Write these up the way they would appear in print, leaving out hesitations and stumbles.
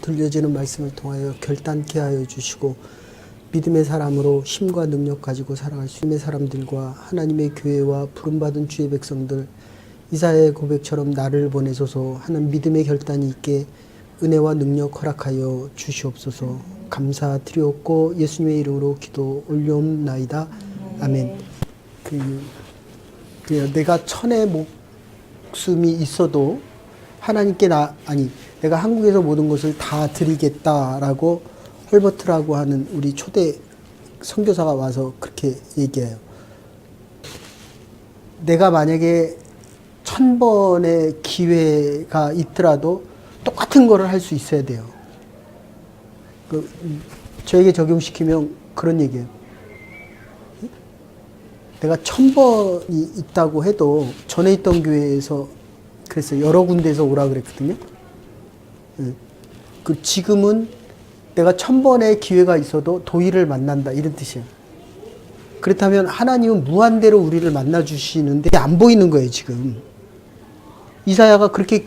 들려지는 말씀을 통하여 결단케 하여 주시고 믿음의 사람으로 힘과 능력 가지고 살아갈 수 있는 사람들과 하나님의 교회와 부름받은 주의 백성들 이사야의 고백처럼 나를 보내소서 하는 믿음의 결단이 있게 은혜와 능력 허락하여 주시옵소서. 감사드리옵고 예수님의 이름으로 기도 올려옵나이다. 아멘. 내가 천의 목숨이 있어도 하나님께 내가 한국에서 모든 것을 다 드리겠다라고 헐버트라고 하는 우리 초대 선교사가 와서 그렇게 얘기해요. 내가 만약에 1000번의 기회가 있더라도 똑같은 거를 할 수 있어야 돼요. 저에게 적용시키면 그런 얘기예요. 내가 1000번이 있다고 해도 전에 있던 교회에서 그랬어요. 여러 군데에서 오라 그랬거든요. 지금은 내가 1000번의 기회가 있어도 도의를 만난다 이런 뜻이에요. 그렇다면 하나님은 무한대로 우리를 만나주시는데 안 보이는 거예요 지금. 이사야가 그렇게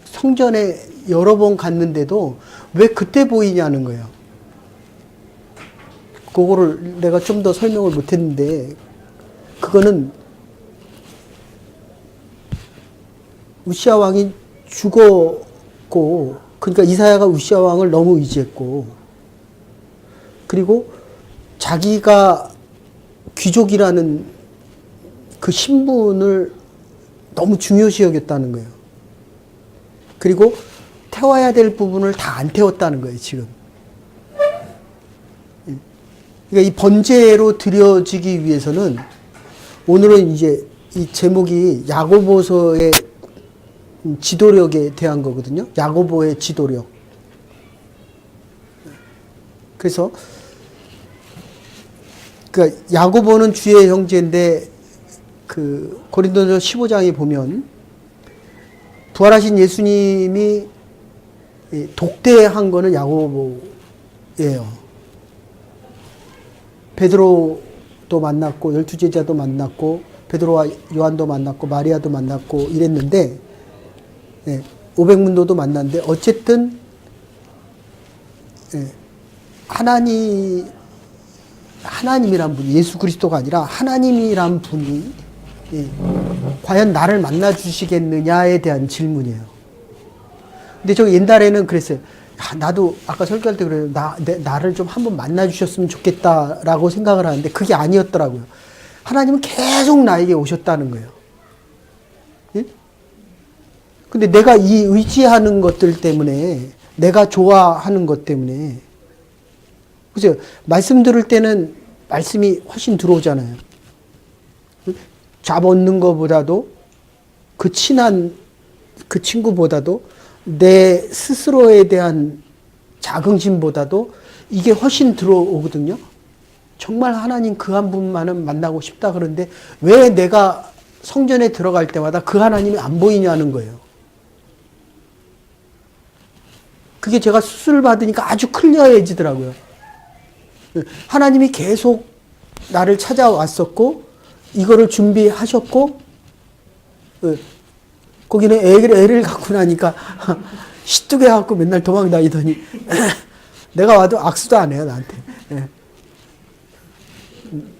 성전에 여러 번 갔는데도 왜 그때 보이냐는 거예요. 그거를 내가 좀 더 설명을 못했는데 그거는 우시아 왕이 죽었고 그러니까 이사야가 우시아 왕을 너무 의지했고 그리고 자기가 귀족이라는 그 신분을 너무 중요시 여겼다는 거예요. 그리고 태워야 될 부분을 다 안 태웠다는 거예요, 지금. 그러니까 이 번제로 드려지기 위해서는 오늘은 이제 이 제목이 야고보서의 지도력에 대한 거거든요. 야고보의 지도력. 그래서 그러니까 야고보는 주의 형제인데 고린도서 15장에 보면 부활하신 예수님이 독대한 거는 야고보예요. 베드로도 만났고 12제자도 만났고 베드로와 요한도 만났고 마리아도 만났고 이랬는데 500문도도 만났는데 어쨌든 하나님이란 분이 예수 그리스도가 아니라 하나님이란 분이 과연 나를 만나 주시겠느냐에 대한 질문이에요. 근데 저 옛날에는 그랬어요. 나도 아까 설교할 때 그래요. 나를 좀 한번 만나 주셨으면 좋겠다라고 생각을 하는데 그게 아니었더라고요. 하나님은 계속 나에게 오셨다는 거예요. 근데 내가 이 의지하는 것들 때문에 내가 좋아하는 것 때문에 그죠? 말씀 들을 때는 말씀이 훨씬 들어오잖아요. 잡아얻는 것보다도 그 친한 그 친구보다도 내 스스로에 대한 자긍심보다도 이게 훨씬 들어오거든요. 정말 하나님 그 한 분만은 만나고 싶다 그러는데 왜 내가 성전에 들어갈 때마다 그 하나님이 안 보이냐는 거예요. 그게 제가 수술 받으니까 아주 클리어해지더라고요. 하나님이 계속 나를 찾아왔었고 이거를 준비하셨고 거기는 애를 갖고 나니까 시뚜게 갖고 맨날 도망 다니더니 내가 와도 악수도 안 해요 나한테.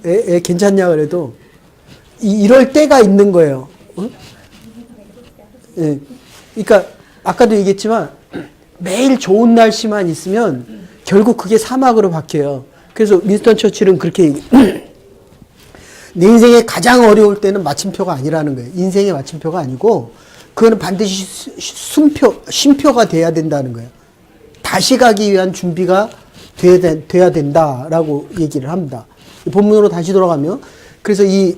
애 괜찮냐 그래도 이럴 때가 있는 거예요. 그러니까 아까도 얘기했지만 매일 좋은 날씨만 있으면 결국 그게 사막으로 바뀌어요. 그래서 윈스턴 처칠은 그렇게 내 인생에 가장 어려울 때는 마침표가 아니라는 거예요. 인생의 마침표가 아니고 그거는 반드시 쉼표가 돼야 된다는 거예요. 다시 가기 위한 준비가 돼야 된다라고 얘기를 합니다. 본문으로 다시 돌아가면 그래서 이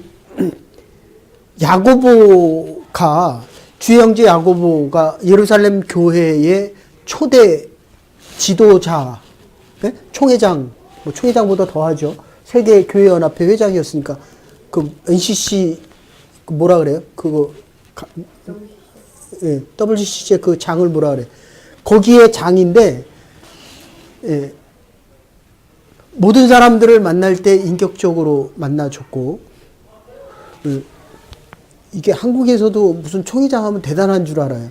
야고보가 주의 형제 야고보가 예루살렘 교회의 초대 지도자, 총회장, 총회장보다 더하죠. 세계 교회 연합회 회장이었으니까 그 NCC 뭐라 그래요? 그거 WCC의 그 장을 뭐라 그래? 거기에 장인데 모든 사람들을 만날 때 인격적으로 만나줬고 이게 한국에서도 무슨 총회장 하면 대단한 줄 알아요.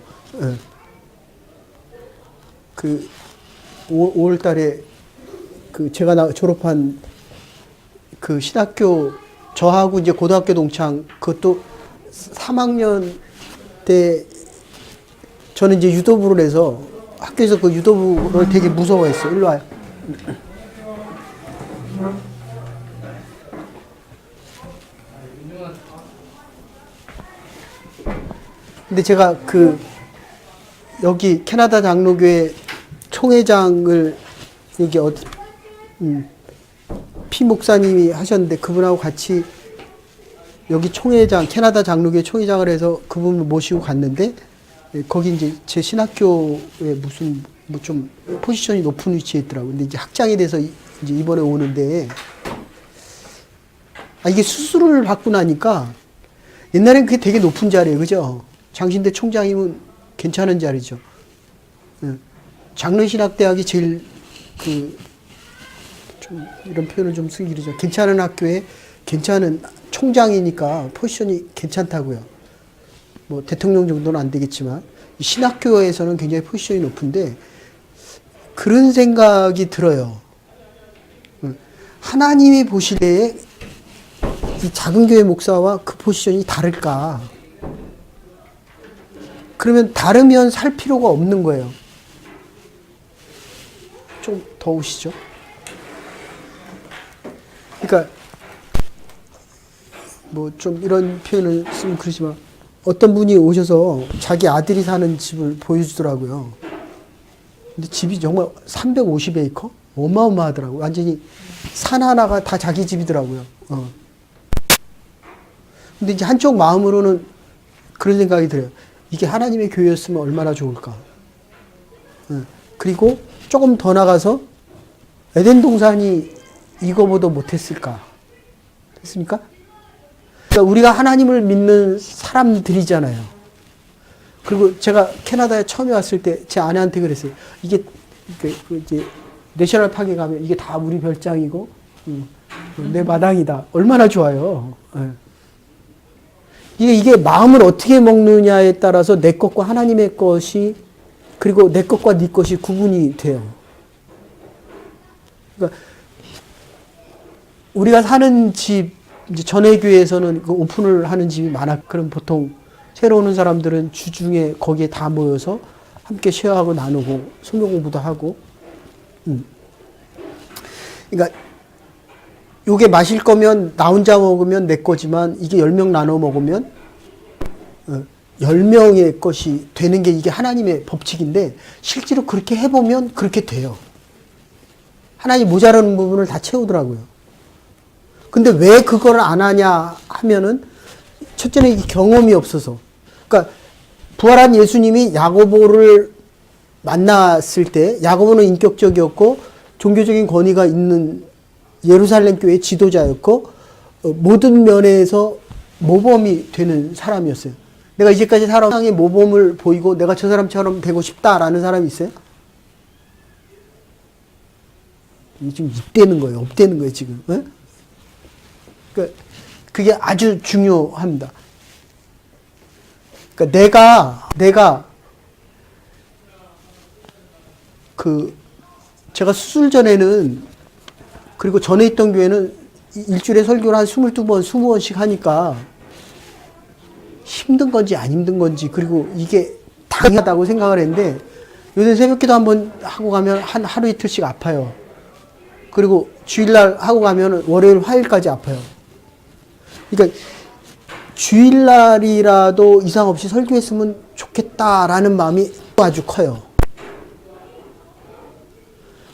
그 5월 달에 그 제가 졸업한 그 신학교 저하고 이제 고등학교 동창 그것도 3학년 때 저는 이제 유도부를 해서 학교에서 그 유도부를 되게 무서워했어요. 일로 와요. 근데 제가 그 여기 캐나다 장로교회 총회장을 여기 피 목사님이 하셨는데 그분하고 같이 여기 총회장 캐나다 장로교회 총회장을 해서 그분을 모시고 갔는데 거기 이제 제 신학교에 무슨 뭐 좀 포지션이 높은 위치에 있더라고요. 근데 이제 학장이 돼서 이제 이번에 오는데 이게 수술을 받고 나니까 옛날엔 그게 되게 높은 자리예요, 그죠? 장신대 총장이면 괜찮은 자리죠. 장로신학대학이 제일 좀 이런 표현을 좀 쓰기 그러죠. 괜찮은 학교에 괜찮은 총장이니까 포지션이 괜찮다고요. 뭐 대통령 정도는 안 되겠지만 신학교에서는 굉장히 포지션이 높은데 그런 생각이 들어요. 하나님이 보실 때에 이 작은 교회 목사와 그 포지션이 다를까? 그러면 다르면 살 필요가 없는 거예요. 좀 더우시죠? 그러니까 뭐 좀 이런 표현을 쓰면 그러지만 어떤 분이 오셔서 자기 아들이 사는 집을 보여주더라고요. 근데 집이 정말 350에이커? 어마어마하더라고요. 완전히 산 하나가 다 자기 집이더라고요. 근데 이제 한쪽 마음으로는 그런 생각이 들어요. 이게 하나님의 교회였으면 얼마나 좋을까. 그리고 조금 더 나가서 에덴 동산이 이거보다 못했을까. 됐습니까? 그러니까 우리가 하나님을 믿는 사람들이잖아요. 그리고 제가 캐나다에 처음에 왔을 때 제 아내한테 그랬어요. 이게 이제 내셔널 파크에 가면 이게 다 우리 별장이고 내 마당이다. 얼마나 좋아요. 이게 마음을 어떻게 먹느냐에 따라서 내 것과 하나님의 것이 그리고 내 것과 네 것이 구분이 돼요. 그러니까 우리가 사는 집 이제 전회교회에서는 그 오픈을 하는 집이 많아. 그럼 보통 새로 오는 사람들은 주중에 거기에 다 모여서 함께 쉐어하고 나누고 성경 공부도 하고. 그러니까 요게 마실 거면 나 혼자 먹으면 내 거지만 이게 10명 나눠 먹으면 10명의 것이 되는 게 이게 하나님의 법칙인데 실제로 그렇게 해보면 그렇게 돼요. 하나님 모자라는 부분을 다 채우더라고요. 근데 왜 그걸 안 하냐 하면은 첫째는 이게 경험이 없어서. 그러니까 부활한 예수님이 야고보를 만났을 때 야고보는 인격적이었고 종교적인 권위가 있는 예루살렘 교회의 지도자였고 모든 면에서 모범이 되는 사람이었어요. 내가 이제까지 사람의 모범을 보이고 내가 저 사람처럼 되고 싶다라는 사람이 있어요? 이게 지금 입대는 거예요. 없대는 거예요, 지금. 네? 그러니까 그게 아주 중요합니다. 그러니까 내가 제가 수술 전에는 그리고 전에 있던 교회는 일주일에 설교를 한 22번, 20번씩 하니까 힘든 건지 안 힘든 건지 그리고 이게 당연하다고 생각을 했는데 요새 새벽기도 한번 하고 가면 한 하루 이틀씩 아파요. 그리고 주일날 하고 가면 월요일, 화요일까지 아파요. 그러니까 주일날이라도 이상 없이 설교했으면 좋겠다라는 마음이 아주 커요.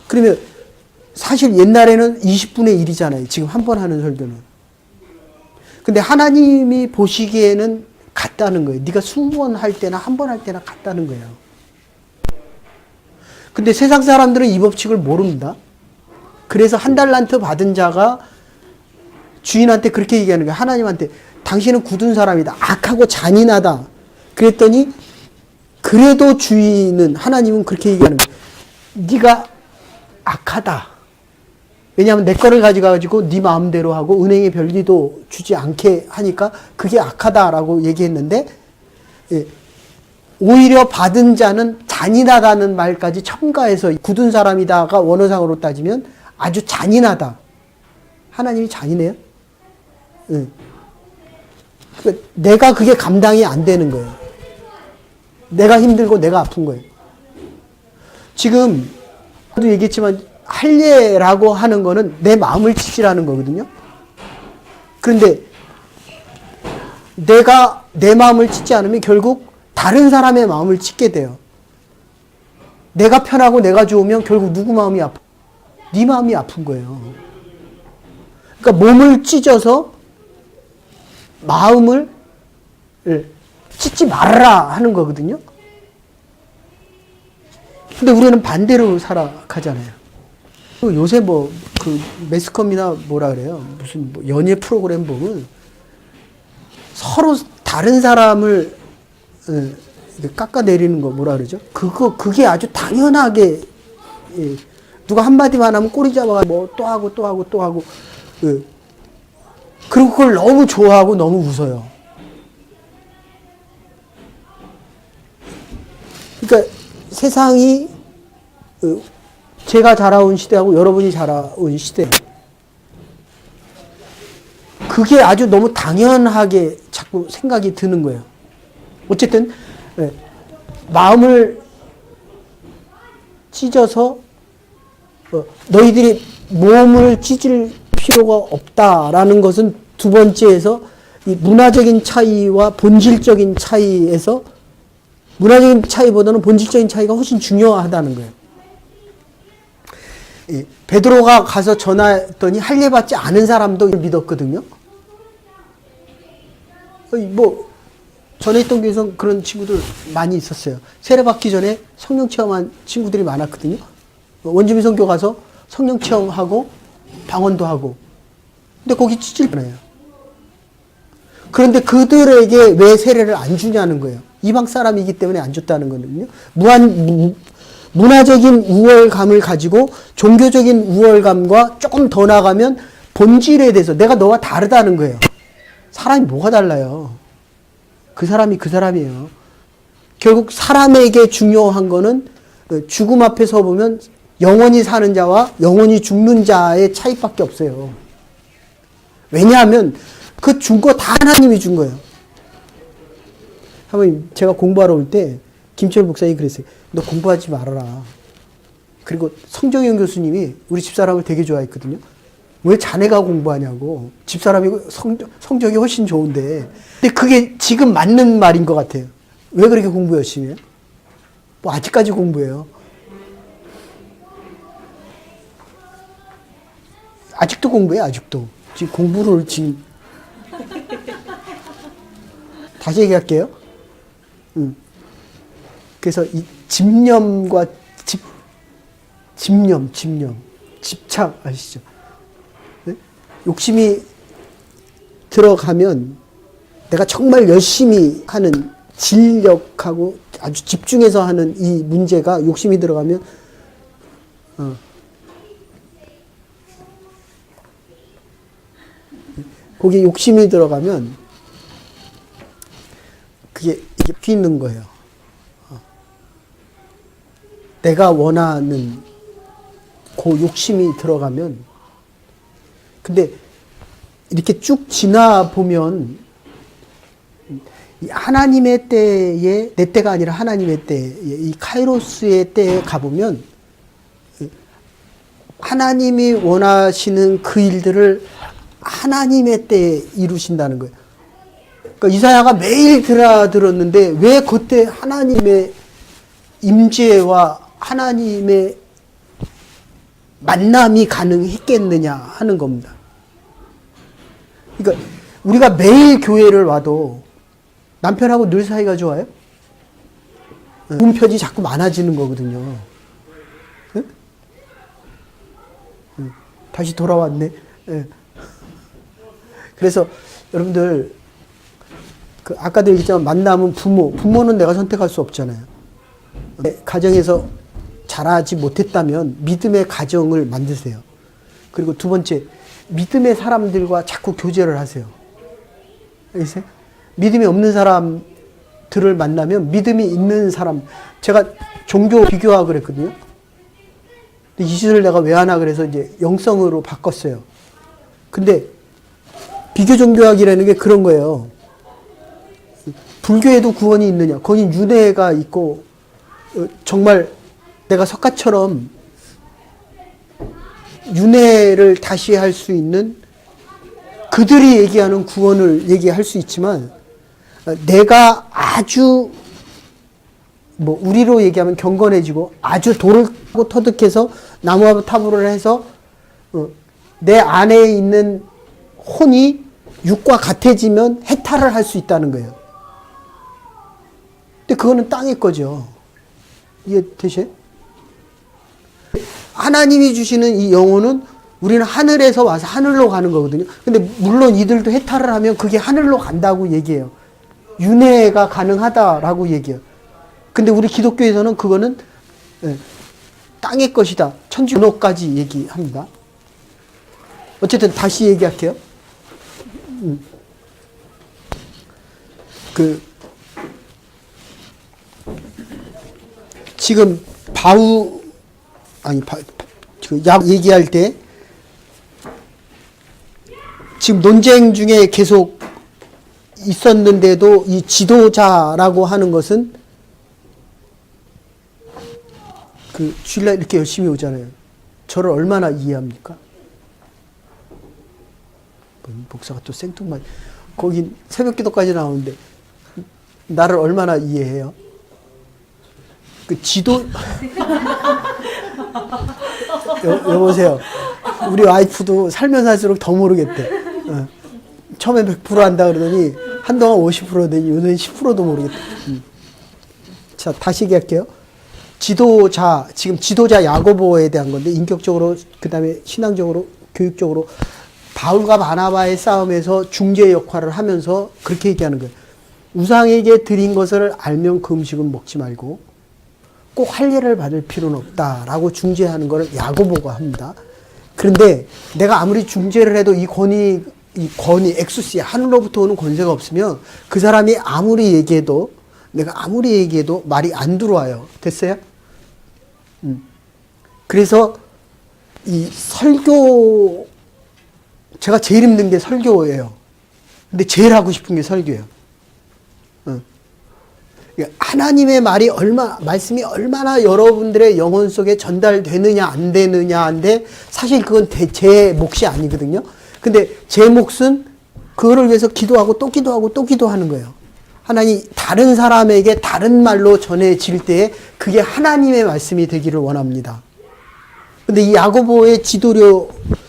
그러면 사실 옛날에는 20분의 1이잖아요. 지금 한 번 하는 설교는. 근데 하나님이 보시기에는 같다는 거예요. 네가 20번 할 때나 한 번 할 때나 같다는 거예요. 근데 세상 사람들은 이 법칙을 모릅니다. 그래서 한 달란트 받은 자가 주인한테 그렇게 얘기하는 거예요. 하나님한테 당신은 굳은 사람이다. 악하고 잔인하다. 그랬더니 그래도 주인은 하나님은 그렇게 얘기하는 거예요. 네가 악하다. 왜냐하면 내 거를 가져가지고 네 마음대로 하고 은행에 별리도 주지 않게 하니까 그게 악하다라고 얘기했는데 오히려 받은 자는 잔인하다는 말까지 첨가해서 굳은 사람이다가 원어상으로 따지면 아주 잔인하다. 하나님이 잔인해요? 응. 그러니까 내가 그게 감당이 안 되는 거예요. 내가 힘들고 내가 아픈 거예요. 지금 저도 얘기했지만 할례라고 하는 거는 내 마음을 치지라는 거거든요. 그런데 내가 내 마음을 치지 않으면 결국 다른 사람의 마음을 치게 돼요. 내가 편하고 내가 좋으면 결국 누구 마음이 아파? 네 마음이 아픈 거예요. 그러니까 몸을 찢어서 마음을 찢지 말아라 하는 거거든요. 근데 우리는 반대로 살아가잖아요. 요새 뭐 그 매스컴이나 뭐라 그래요? 무슨 뭐 연예 프로그램 보면 서로 다른 사람을 깎아내리는 거 뭐라 그러죠? 그게 아주 당연하게 누가 한마디만 하면 꼬리 잡아가 뭐 또 하고 또 하고 또 하고 그리고 그걸 너무 좋아하고 너무 웃어요. 그러니까 세상이 제가 자라온 시대하고 여러분이 자라온 시대 그게 아주 너무 당연하게 자꾸 생각이 드는 거예요. 어쨌든 마음을 찢어서 너희들이 몸을 찢을 필요가 없다라는 것은 두 번째에서 이 문화적인 차이와 본질적인 차이에서 문화적인 차이보다는 본질적인 차이가 훨씬 중요하다는 거예요. 베드로가 가서 전화했더니 할례 받지 않은 사람도 믿었거든요. 뭐 전에 있던 교회에서 그런 친구들 많이 있었어요. 세례 받기 전에 성령 체험한 친구들이 많았거든요. 원주민 선교 가서 성령 체험하고 방언도 하고. 근데 거기 찢을 뻔해요. 그런데 그들에게 왜 세례를 안 주냐는 거예요. 이방 사람이기 때문에 안 줬다는 거거든요. 문화적인 우월감을 가지고 종교적인 우월감과 조금 더 나가면 본질에 대해서 내가 너와 다르다는 거예요. 사람이 뭐가 달라요? 그 사람이 그 사람이에요. 결국 사람에게 중요한 거는 죽음 앞에 서 보면 영원히 사는 자와 영원히 죽는 자의 차이밖에 없어요. 왜냐하면 그 준 거 다 하나님이 준 거예요. 한번 제가 공부하러 올 때 김철 목사님이 그랬어요. 너 공부하지 말아라. 그리고 성정현 교수님이 우리 집사람을 되게 좋아했거든요. 왜 자네가 공부하냐고. 집사람이 성적이 훨씬 좋은데. 근데 그게 지금 맞는 말인 것 같아요. 왜 그렇게 공부 열심히 해요? 뭐 아직까지 공부해요. 아직도 공부해, 아직도. 지금 공부를 지금. 다시 얘기할게요. 그래서 이 집념과 집착 아시죠? 네? 욕심이 들어가면 내가 정말 열심히 하는 진력하고 아주 집중해서 하는 이 문제가 욕심이 들어가면 거기에 욕심이 들어가면 이게 비는 거예요. 내가 원하는 그 욕심이 들어가면 근데 이렇게 쭉 지나 보면 하나님의 때에 내 때가 아니라 하나님의 때에 이 카이로스의 때에 가보면 하나님이 원하시는 그 일들을 하나님의 때에 이루신다는 거예요. 그러니까 이사야가 매일 들었는데 왜 그때 하나님의 임재와 하나님의 만남이 가능했겠느냐 하는 겁니다. 그러니까 우리가 매일 교회를 와도 남편하고 늘 사이가 좋아요? 문편이 자꾸 많아지는 거거든요. 네? 다시 돌아왔네. 네. 그래서 여러분들 아까도 얘기했지만 만남은 부모는 내가 선택할 수 없잖아요. 가정에서 자라지 못했다면 믿음의 가정을 만드세요. 그리고 두 번째, 믿음의 사람들과 자꾸 교제를 하세요. 알겠어요? 믿음이 없는 사람도 사람들을 만나면 믿음이 있는 사람, 제가 종교 비교하고 그랬거든요. 근데 이 짓을 내가 왜 하나 그래서 이제 영성으로 바꿨어요. 근데 비교 종교학이라는 게 그런 거예요. 불교에도 구원이 있느냐? 거기 윤회가 있고 정말 내가 석가처럼 윤회를 다시 할 수 있는 그들이 얘기하는 구원을 얘기할 수 있지만 내가 아주 뭐 우리로 얘기하면 경건해지고 아주 돌을 터득해서 나무와 탑으로 해서 내 안에 있는 혼이 육과 같아지면 해탈을 할 수 있다는 거예요. 근데 그거는 땅의 거죠. 이해되세요? 하나님이 주시는 이 영혼은 우리는 하늘에서 와서 하늘로 가는 거거든요. 근데 물론 이들도 해탈을 하면 그게 하늘로 간다고 얘기해요. 윤회가 가능하다라고 얘기해요. 근데 우리 기독교에서는 그거는 땅의 것이다. 천주교까지 얘기합니다. 어쨌든 다시 얘기할게요. 지금 약 얘기할 때 지금 논쟁 중에 계속 있었는데도 이 지도자라고 하는 것은 주일날 이렇게 열심히 오잖아요. 저를 얼마나 이해합니까? 목사가 또 생뚱맞 거기 새벽 기도까지 나오는데 나를 얼마나 이해해요? 여보세요. 우리 와이프도 살면 살수록 더 모르겠대. 처음에 100% 한다 그러더니 한동안 50% 하더니 요새는 10%도 모르겠대. 자, 다시 얘기할게요. 지금 지도자 야고보에 대한 건데 인격적으로 그다음에 신앙적으로 교육적으로 바울과 바나바의 싸움에서 중재 역할을 하면서 그렇게 얘기하는 거예요. 우상에게 드린 것을 알면 그 음식은 먹지 말고 꼭 할례를 받을 필요는 없다라고 중재하는 것을 야고보가 합니다. 그런데 내가 아무리 중재를 해도 이 권위, 엑수시아, 하늘로부터 오는 권세가 없으면 그 사람이 아무리 얘기해도, 내가 아무리 얘기해도 말이 안 들어와요. 됐어요? 그래서 이 설교, 제가 제일 힘든 게 설교예요. 근데 제일 하고 싶은 게 설교예요. 하나님의 말씀이 얼마나 여러분들의 영혼 속에 전달되느냐, 안 되느냐인데, 사실 그건 제 몫이 아니거든요. 근데 제 몫은 그거를 위해서 기도하고 또 기도하고 또 기도하는 거예요. 하나님, 다른 사람에게 다른 말로 전해질 때에 그게 하나님의 말씀이 되기를 원합니다. 근데 이 야고보의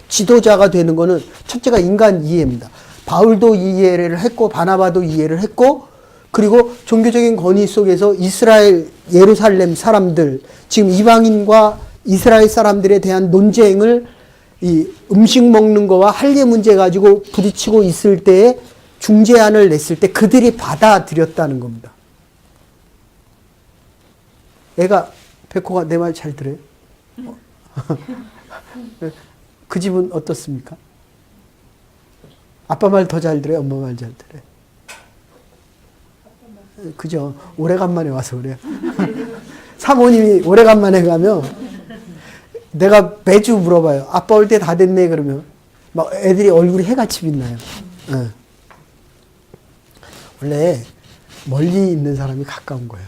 지도자가 되는 거는 첫째가 인간 이해입니다. 바울도 이해를 했고, 바나바도 이해를 했고, 그리고 종교적인 권위 속에서 이스라엘, 예루살렘 사람들, 지금 이방인과 이스라엘 사람들에 대한 논쟁을 이 음식 먹는 거와 할례 문제 가지고 부딪히고 있을 때에 중재안을 냈을 때 그들이 받아들였다는 겁니다. 백호가 내 말 잘 들어요? 그 집은 어떻습니까? 아빠 말 더 잘 들어요? 엄마 말 잘 들어요? 그죠? 오래간만에 와서 그래요. 사모님이 오래간만에 가면 내가 매주 물어봐요. 아빠 올 때 다 됐네 그러면 막 애들이 얼굴이 해같이 빛나요. 원래 멀리 있는 사람이 가까운 거예요.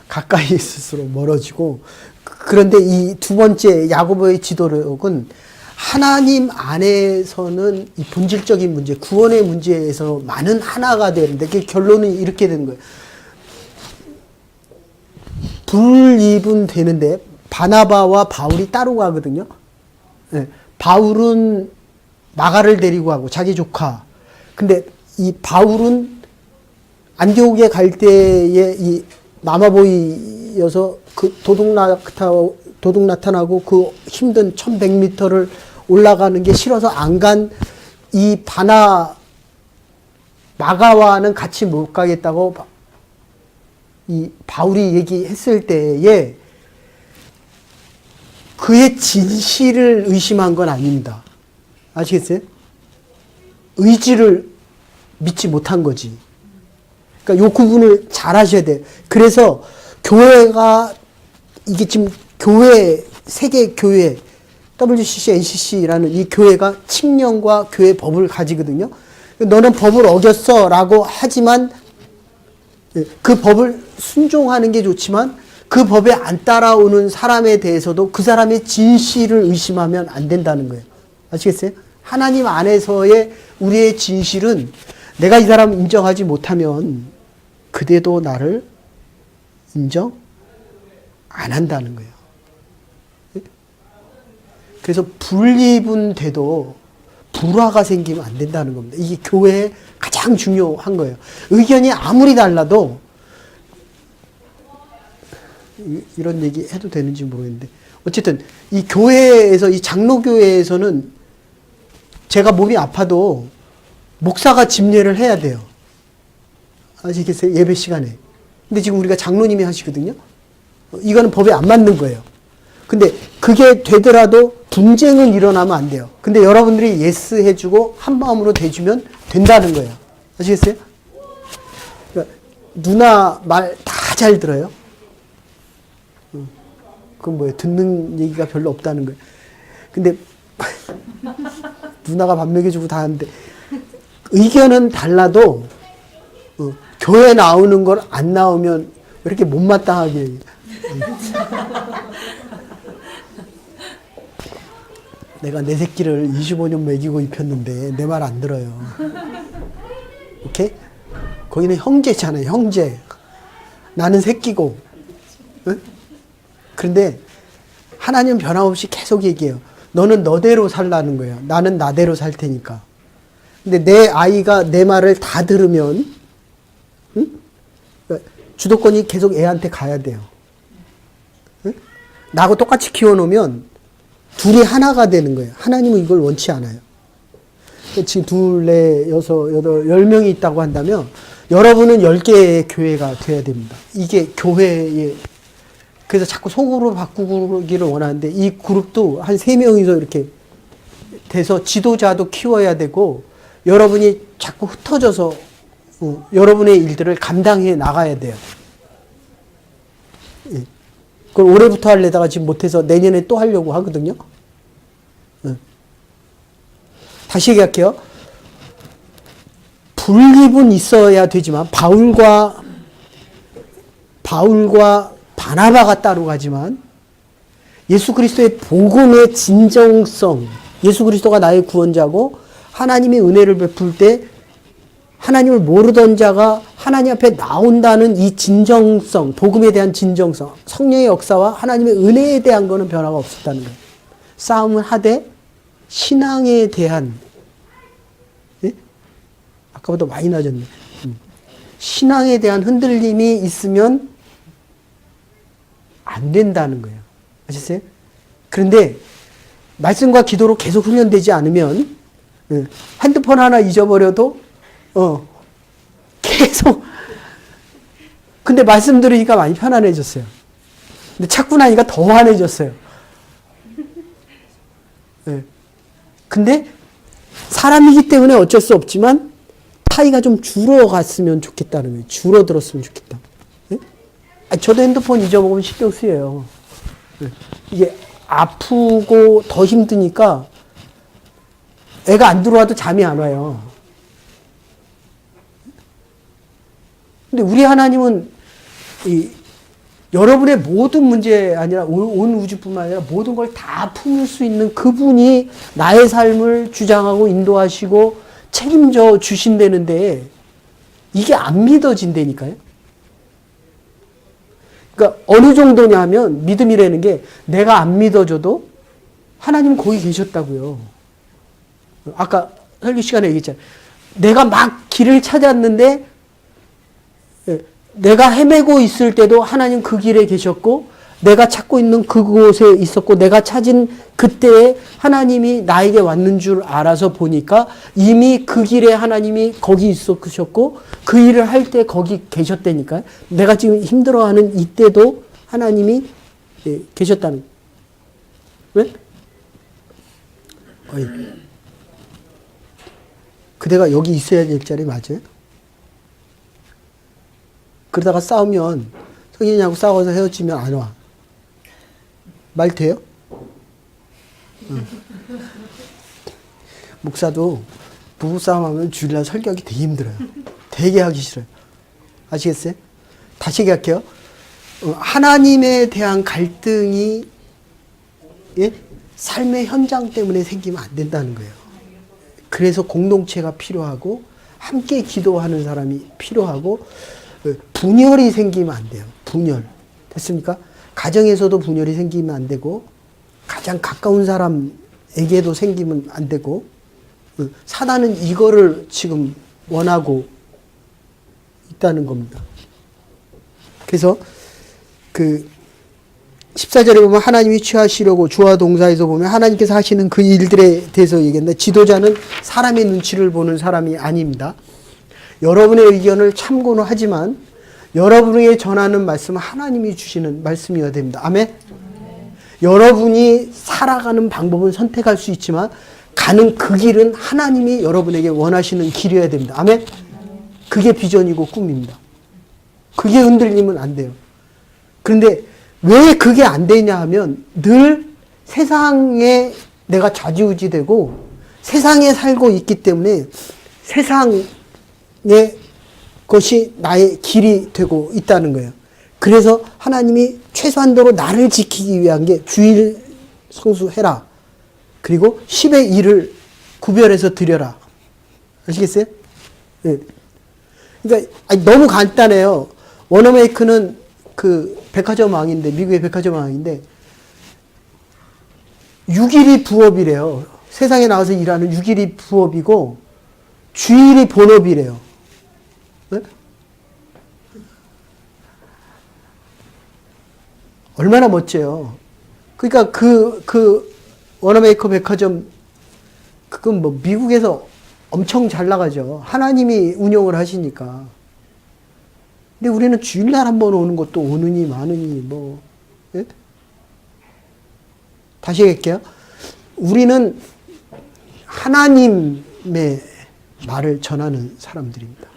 가까이 있을수록 멀어지고, 그런데 이 두 번째 야고보의 지도력은 하나님 안에서는 이 본질적인 문제, 구원의 문제에서 많은 하나가 되는데, 그 결론은 이렇게 되는 거예요. 분립은 되는데 바나바와 바울이 따로 가거든요. 네. 바울은 마가를 데리고 가고 자기 조카. 근데 이 바울은 안디옥에 갈 때에 이 마마보이여서 그 도둑 나타나고 그 힘든 1100m를 올라가는 게 싫어서 안 간 이 마가와는 같이 못 가겠다고 이 바울이 얘기했을 때에 그의 진실을 의심한 건 아닙니다. 아시겠어요? 의지를 믿지 못한 거지. 그러니까 요 구분을 잘 하셔야 돼요. 그래서 교회가 이게 지금 교회 세계 교회 WCC, NCC라는 이 교회가 칙령과 교회 법을 가지거든요. 너는 법을 어겼어라고 하지만 그 법을 순종하는 게 좋지만 그 법에 안 따라오는 사람에 대해서도 그 사람의 진실을 의심하면 안 된다는 거예요. 아시겠어요? 하나님 안에서의 우리의 진실은 내가 이 사람 인정하지 못하면 그대도 나를 인정 안 한다는 거예요. 그래서 분리분돼도 불화가 생기면 안 된다는 겁니다. 이게 교회에 가장 중요한 거예요. 의견이 아무리 달라도 이런 얘기 해도 되는지 모르겠는데 어쨌든 이 교회에서 이 장로교회에서는 제가 몸이 아파도 목사가 집례를 해야 돼요. 아시겠어요? 예배 시간에. 근데 지금 우리가 장로님이 하시거든요. 이거는 법에 안 맞는 거예요. 근데 그게 되더라도 분쟁은 일어나면 안 돼요. 근데 여러분들이 예스 해주고 한 마음으로 대주면 된다는 거예요. 아시겠어요? 그러니까 누나 말 다 잘 들어요. 그건 뭐예요? 듣는 얘기가 별로 없다는 거예요. 근데 누나가 밥 먹여주고 다 하는데 의견은 달라도 교회 나오는 걸 안 나오면 왜 이렇게 못마땅하게 얘기해요? 내가 내 새끼를 25년 먹이고 입혔는데 내 말 안 들어요. 오케이? 거기는 형제잖아요. 형제. 나는 새끼고. 응? 그런데 하나님은 변함없이 계속 얘기해요. 너는 너대로 살라는 거예요. 나는 나대로 살 테니까. 근데 내 아이가 내 말을 다 들으면 응? 주도권이 계속 애한테 가야 돼요. 응? 나하고 똑같이 키워놓으면 둘이 하나가 되는 거예요. 하나님은 이걸 원치 않아요. 지금 둘, 넷, 여섯, 여덟, 10명이 있다고 한다면 여러분은 10개의 교회가 돼야 됩니다. 이게 교회의 그래서 자꾸 속으로 바꾸기를 원하는데 이 그룹도 한 3명이서 이렇게 돼서 지도자도 키워야 되고 여러분이 자꾸 흩어져서 여러분의 일들을 감당해 나가야 돼요. 그걸 올해부터 하려다가 지금 못해서 내년에 또 하려고 하거든요. 다시 얘기할게요. 분립은 있어야 되지만 바울과 바나바가 따로 가지만 예수 그리스도의 복음의 진정성, 예수 그리스도가 나의 구원자고 하나님의 은혜를 베풀 때 하나님을 모르던 자가 하나님 앞에 나온다는 이 진정성, 복음에 대한 진정성, 성령의 역사와 하나님의 은혜에 대한 거는 변화가 없었다는 거예요. 싸움을 하되 신앙에 대한, 예? 아까보다 많이 낮았네. 신앙에 대한 흔들림이 있으면 안 된다는 거예요. 아셨어요? 그런데 말씀과 기도로 계속 훈련되지 않으면 핸드폰 하나 잊어버려도 계속 근데 말씀 들으니까 많이 편안해졌어요. 근데 찾고 나니까 더 환해졌어요. 네. 근데 사람이기 때문에 어쩔 수 없지만 차이가 좀 줄어갔으면 좋겠다는 거예요. 줄어들었으면 좋겠다. 네? 저도 핸드폰 잊어먹으면 신경 쓰여요. 네. 이게 아프고 더 힘드니까 애가 안 들어와도 잠이 안 와요. 근데 우리 하나님은 여러분의 모든 문제 아니라 온 우주뿐만 아니라 모든 걸 다 품을 수 있는 그분이 나의 삶을 주장하고 인도하시고 책임져 주신다는데 이게 안 믿어진다니까요. 그러니까 어느 정도냐 하면 믿음이라는 게 내가 안 믿어줘도 하나님은 거기 계셨다고요. 아까 설교 시간에 얘기했잖아요. 내가 막 길을 찾았는데 내가 헤매고 있을 때도 하나님 그 길에 계셨고 내가 찾고 있는 그곳에 있었고 내가 찾은 그때에 하나님이 나에게 왔는 줄 알아서 보니까 이미 그 길에 하나님이 거기 있으셨고 그 일을 할 때 거기 계셨다니까요. 내가 지금 힘들어하는 이때도 하나님이 계셨다는 왜? 어이. 그대가 여기 있어야 될 자리 맞아요? 그러다가 싸우면 성인이하고 싸워서 헤어지면 안 와. 말 돼요? 응. 목사도 부부싸움하면 주일날 설교하기 되게 힘들어요. 되게 하기 싫어요. 아시겠어요? 다시 얘기할게요. 하나님에 대한 갈등이 예? 삶의 현장 때문에 생기면 안 된다는 거예요. 그래서 공동체가 필요하고 함께 기도하는 사람이 필요하고 분열이 생기면 안 돼요. 분열. 됐습니까? 가정에서도 분열이 생기면 안 되고 가장 가까운 사람에게도 생기면 안 되고 사단은 이거를 지금 원하고 있다는 겁니다. 그래서 그 14절에 보면 하나님이 취하시려고 주어 동사에서 보면 하나님께서 하시는 그 일들에 대해서 얘기했는데 지도자는 사람의 눈치를 보는 사람이 아닙니다. 여러분의 의견을 참고는 하지만 여러분에게 전하는 말씀은 하나님이 주시는 말씀이어야 됩니다. 아멘? 여러분이 살아가는 방법은 선택할 수 있지만 가는 그 길은 하나님이 여러분에게 원하시는 길이어야 됩니다. 아멘? 그게 비전이고 꿈입니다. 그게 흔들리면 안 돼요. 그런데 왜 그게 안 되냐 하면 늘 세상에 내가 좌지우지되고 세상에 살고 있기 때문에 세상의 것이 나의 길이 되고 있다는 거예요. 그래서 하나님이 최소한도로 나를 지키기 위한 게 주일 성수해라. 그리고 10의 1을 구별해서 드려라. 아시겠어요? 네. 그러니까 너무 간단해요. 워너메이크는 그 백화점 왕인데, 미국의 백화점 왕인데 6일이 부업이래요. 세상에 나와서 일하는 6일이 부업이고 주일이 본업이래요. 네? 얼마나 멋져요. 그러니까 그 워너메이커 백화점 그건 뭐 미국에서 엄청 잘 나가죠. 하나님이 운영을 하시니까. 근데 우리는 주일날 한 번 오는 것도 오느니 마느니 뭐. 예? 다시 얘기할게요. 우리는 하나님의 말을 전하는 사람들입니다.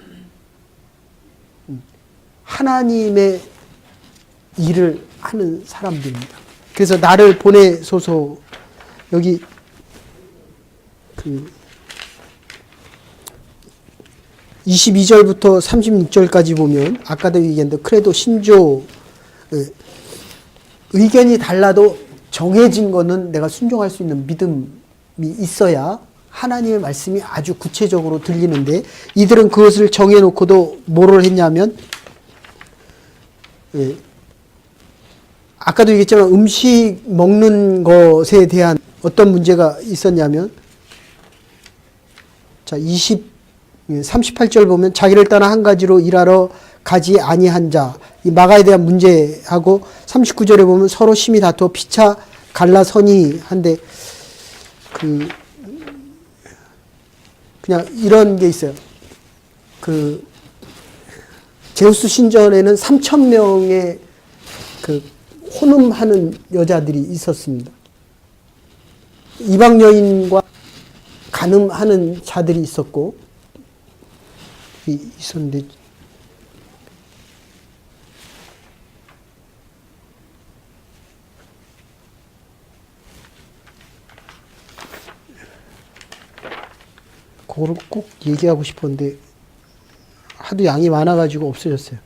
하나님의 일을 하는 사람들입니다. 그래서 나를 보내소서. 여기 그 22절부터 36절까지 보면 아까도 얘기했는데 크레도 신조 의견이 달라도 정해진 거는 내가 순종할 수 있는 믿음이 있어야 하나님의 말씀이 아주 구체적으로 들리는데 이들은 그것을 정해놓고도 뭐를 했냐면 아까도 얘기했지만 음식 먹는 것에 대한 어떤 문제가 있었냐면 자 38절 보면 자기를 떠나 한 가지로 일하러 가지 아니한 자, 이 마가에 대한 문제하고 39절에 보면 서로 심히 다투어 피차 갈라서니 한데 그냥 이런 게 있어요. 제우스 신전에는 3,000명의 혼음하는 여자들이 있었습니다. 이방 여인과 간음하는 자들이 있었고 있었는데 그거를 꼭 얘기하고 싶었는데 하도 양이 많아가지고 없어졌어요.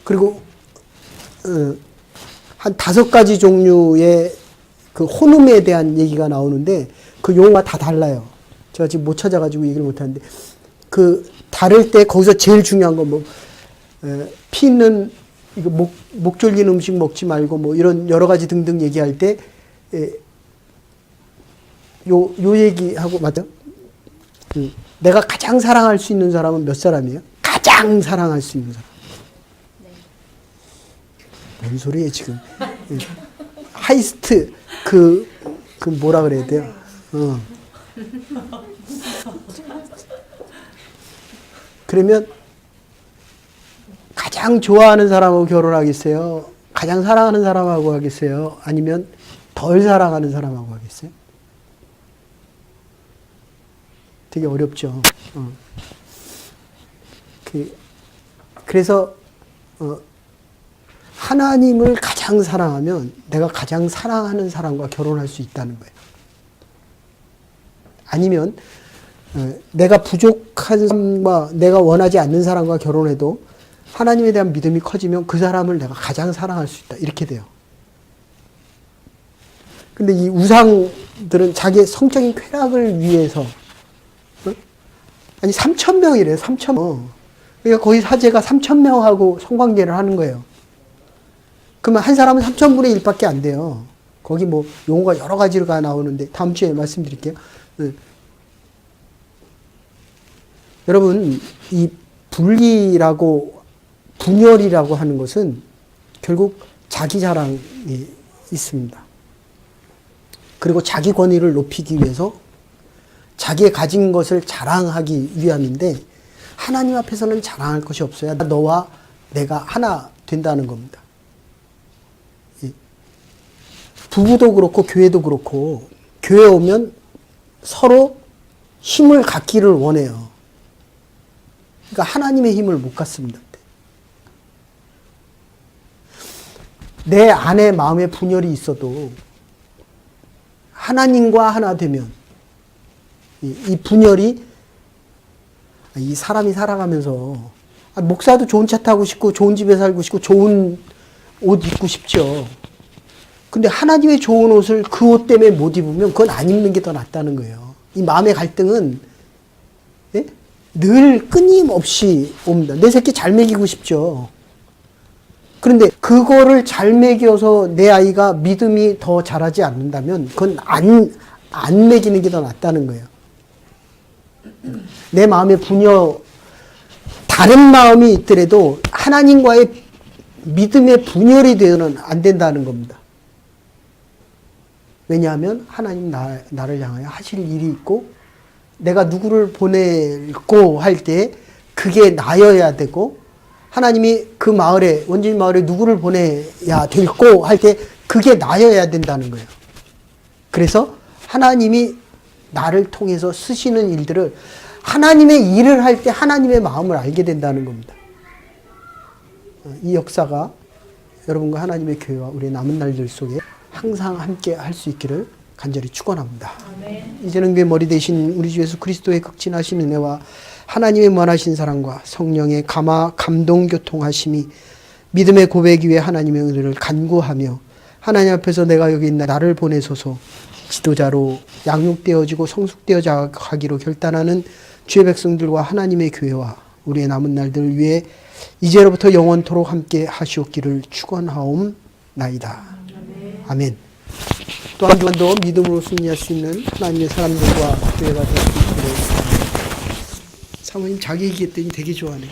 그리고 한 5가지 종류의 그 혼음에 대한 얘기가 나오는데 그 용어가 다 달라요. 제가 지금 못 찾아가지고 얘기를 못 하는데 다를 때 거기서 제일 중요한 건 피는 이거 목 졸리는 음식 먹지 말고 뭐 이런 여러 가지 등등 얘기할 때 요 얘기하고 맞죠? 내가 가장 사랑할 수 있는 사람은 몇 사람이에요? 가장 사랑할 수 있는 사람. 뭔 소리예요 지금? 하이스트 그 뭐라 그래야 돼요? 그러면 가장 좋아하는 사람하고 결혼하겠어요? 가장 사랑하는 사람하고 하겠어요? 아니면 덜 사랑하는 사람하고 하겠어요? 되게 어렵죠. 그래서 하나님을 가장 사랑하면 내가 가장 사랑하는 사람과 결혼할 수 있다는 거예요. 아니면 내가 부족한 사람과 내가 원하지 않는 사람과 결혼해도 하나님에 대한 믿음이 커지면 그 사람을 내가 가장 사랑할 수 있다. 이렇게 돼요. 근데 이 우상들은 자기의 성적인 쾌락을 위해서 아니 3,000명이래요. 3,000명. 그러니까 거의 사제가 3,000명하고 성관계를 하는 거예요. 그러면 한 사람은 3,000분의 1밖에 안 돼요. 거기 뭐 용어가 여러 가지가 나오는데 다음 주에 말씀드릴게요. 여러분 이 분열이라고 하는 것은 결국 자기 자랑이 있습니다. 그리고 자기 권위를 높이기 위해서 자기의 가진 것을 자랑하기 위함인데 하나님 앞에서는 자랑할 것이 없어요. 너와 내가 하나 된다는 겁니다. 부부도 그렇고 교회도 그렇고 교회 오면 서로 힘을 갖기를 원해요. 그러니까 하나님의 힘을 못 갖습니다. 내 안에 마음에 분열이 있어도 하나님과 하나 되면 이 분열이 이 사람이 살아가면서 목사도 좋은 차 타고 싶고 좋은 집에 살고 싶고 좋은 옷 입고 싶죠. 근데 하나님의 좋은 옷을 그 옷 때문에 못 입으면 그건 안 입는 게 더 낫다는 거예요. 이 마음의 갈등은 늘 끊임없이 옵니다. 내 새끼 잘 먹이고 싶죠. 그런데 그거를 잘 먹여서 내 아이가 믿음이 더 자라지 않는다면 그건 안 먹이는 게 더 낫다는 거예요. 내 마음에 다른 마음이 있더라도 하나님과의 믿음의 분열이 되어는 안 된다는 겁니다. 왜냐하면 하나님 나를 향하여 하실 일이 있고 내가 누구를 보내고 할 때 그게 나여야 되고 하나님이 그 마을에 원주민 마을에 누구를 보내야 되고 할 때 그게 나여야 된다는 거예요. 그래서 하나님이 나를 통해서 쓰시는 일들을 하나님의 일을 할 때 하나님의 마음을 알게 된다는 겁니다. 이 역사가 여러분과 하나님의 교회와 우리의 남은 날들 속에 항상 함께 할 수 있기를 간절히 축원합니다. 이제는 그 머리 대신 우리 주 예수 그리스도의 극진하신 은혜와 하나님의 무한하신 사랑과 성령의 감동 교통하심이 믿음의 고백 위에 하나님의 은혜를 간구하며 하나님 앞에서 내가 여기 있나 나를 보내소서 지도자로 양육되어지고 성숙되어져 가기로 결단하는 주의 백성들과 하나님의 교회와 우리의 남은 날들 위해 이제로부터 영원토록 함께 하시옵기를 축원하옵나이다. 아멘. 또 한 주간도 믿음으로 승리할 수 있는 하나님의 사람들과 교회가 될 수 있기를. 사모님 자기 얘기했더니 되게 좋아하네.